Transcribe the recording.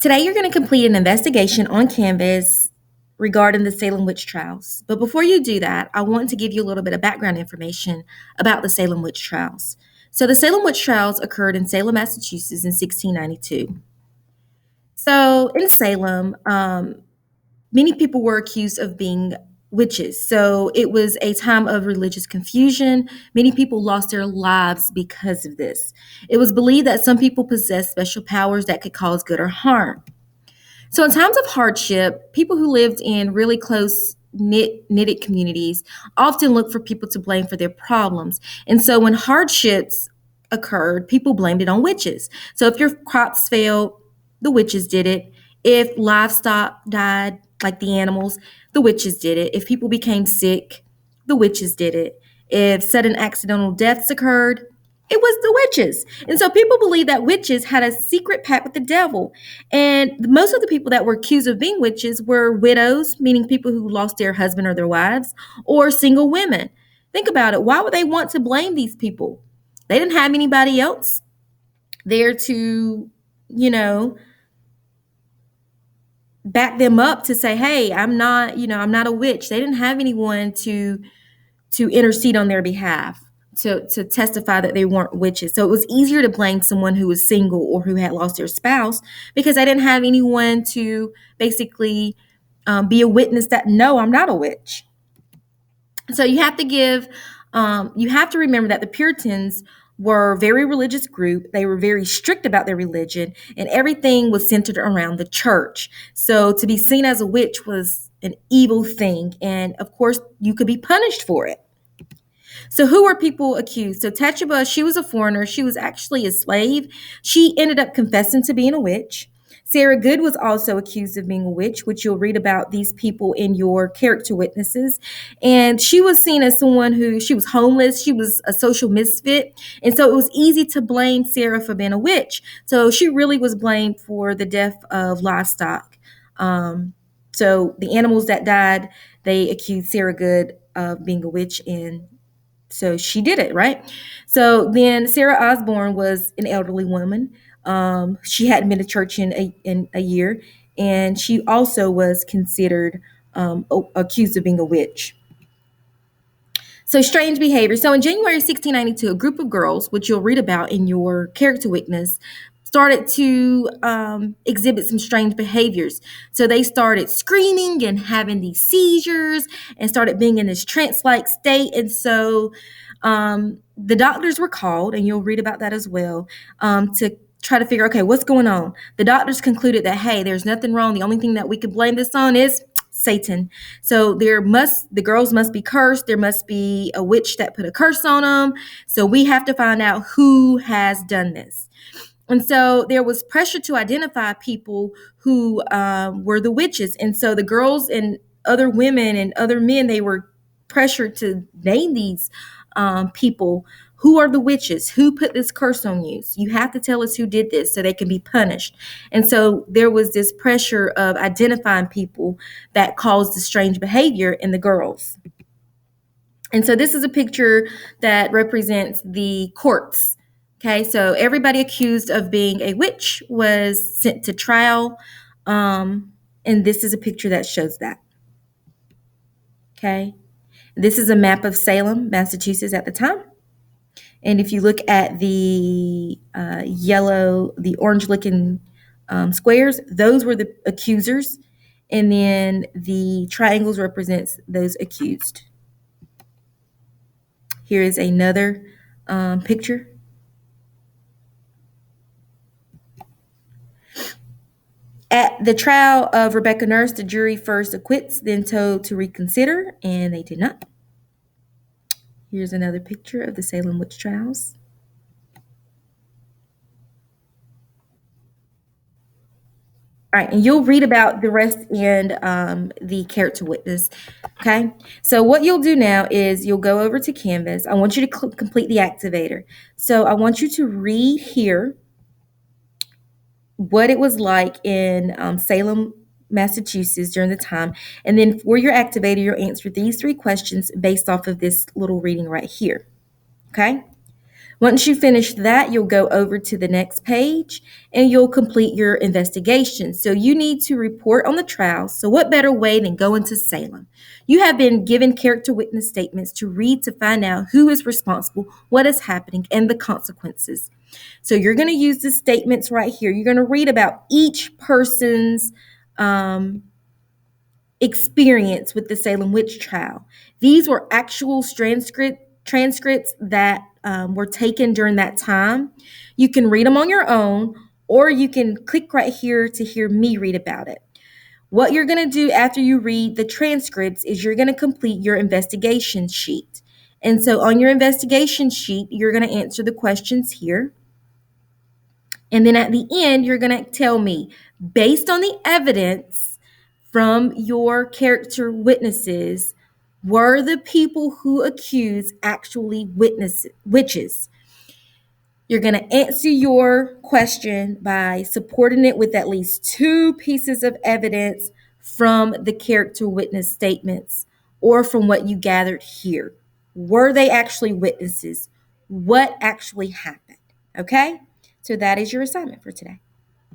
Today, you're going to complete an investigation on Canvas regarding the Salem witch trials. But before you do that, I want to give you a little bit of background information about the Salem witch trials. So, the Salem witch trials occurred in Salem, Massachusetts in 1692. So, in Salem, many people were accused of being witches. So, it was a time of religious confusion. Many people lost their lives because of this. It was believed that some people possessed special powers that could cause good or harm. So, in times of hardship, people who lived in really close knitted communities often look for people to blame for their problems. And so, when hardships occurred, people blamed it on witches. So, if your crops failed, the witches did it. If livestock died, like the animals, the witches did it. If people became sick, the witches did it. If sudden accidental deaths occurred, it was the witches. And so people believe that witches had a secret pact with the devil. And most of the people that were accused of being witches were widows, meaning people who lost their husband or their wives, or single women. Think about it. Why would they want to blame these people? They didn't have anybody else there to, you know, back them up to say, hey, I'm not a witch. They didn't have anyone to intercede on their behalf, to testify that they weren't witches. So it was easier to blame someone who was single or who had lost their spouse because they didn't have anyone to basically be a witness that, no, I'm not a witch. So you have to remember that the Puritans were a very religious group. They were very strict about their religion, and everything was centered around the church. So to be seen as a witch was an evil thing. And of course, you could be punished for it. So who were people accused? So Tituba, she was a foreigner. She was actually a slave. She ended up confessing to being a witch. Sarah Good was also accused of being a witch, which you'll read about these people in your character witnesses. And she was seen as someone who, she was homeless. She was a social misfit. And so it was easy to blame Sarah for being a witch. So she really was blamed for the death of livestock. So the animals that died, they accused Sarah Good of being a witch, and so she did it, right? So then Sarah Osborne was an elderly woman. She hadn't been to church in a year, and she also was considered accused of being a witch. So strange behavior. So in January 1692, a group of girls, which you'll read about in your character witness, started to exhibit some strange behaviors. So they started screaming and having these seizures and started being in this trance-like state. And so the doctors were called, and you'll read about that as well, to try to figure, okay, what's going on? The doctors concluded that, hey, there's nothing wrong. The only thing that we could blame this on is Satan. So the girls must be cursed. There must be a witch that put a curse on them. So we have to find out who has done this. And so there was pressure to identify people who were the witches. And so the girls and other women and other men, they were pressured to name these people. Who are the witches? Who put this curse on you? So you have to tell us who did this so they can be punished. And so there was this pressure of identifying people that caused the strange behavior in the girls. And so this is a picture that represents the courts. Okay, so everybody accused of being a witch was sent to trial. And this is a picture that shows that. Okay, this is a map of Salem, Massachusetts at the time. And if you look at the the orange looking squares, those were the accusers. And then the triangles represents those accused. Here is another picture. At the trial of Rebecca Nurse, the jury first acquits, then told to reconsider, and they did not. Here's another picture of the Salem witch trials. All right, and you'll read about the rest in the character witness. Okay, so what you'll do now is you'll go over to Canvas. I want you to complete the activator. So I want you to read here what it was like in Salem, Massachusetts during the time. And then for your activator, you'll answer these 3 questions based off of this little reading right here. Okay? Once you finish that, you'll go over to the next page and you'll complete your investigation. So you need to report on the trial. So what better way than going to Salem? You have been given character witness statements to read to find out who is responsible, what is happening, and the consequences. So you're going to use the statements right here. You're going to read about each person's experience with the Salem witch trial. These were actual transcripts that were taken during that time. You can read them on your own, or you can click right here to hear me read about it. What you're going to do after you read the transcripts is you're going to complete your investigation sheet. And so on your investigation sheet, you're going to answer the questions here. And then at the end, you're going to tell me, based on the evidence from your character witnesses, were the people who accuse actually witches? You're going to answer your question by supporting it with at least 2 pieces of evidence from the character witness statements or from what you gathered here. Were they actually witnesses? What actually happened? Okay? So that is your assignment for today.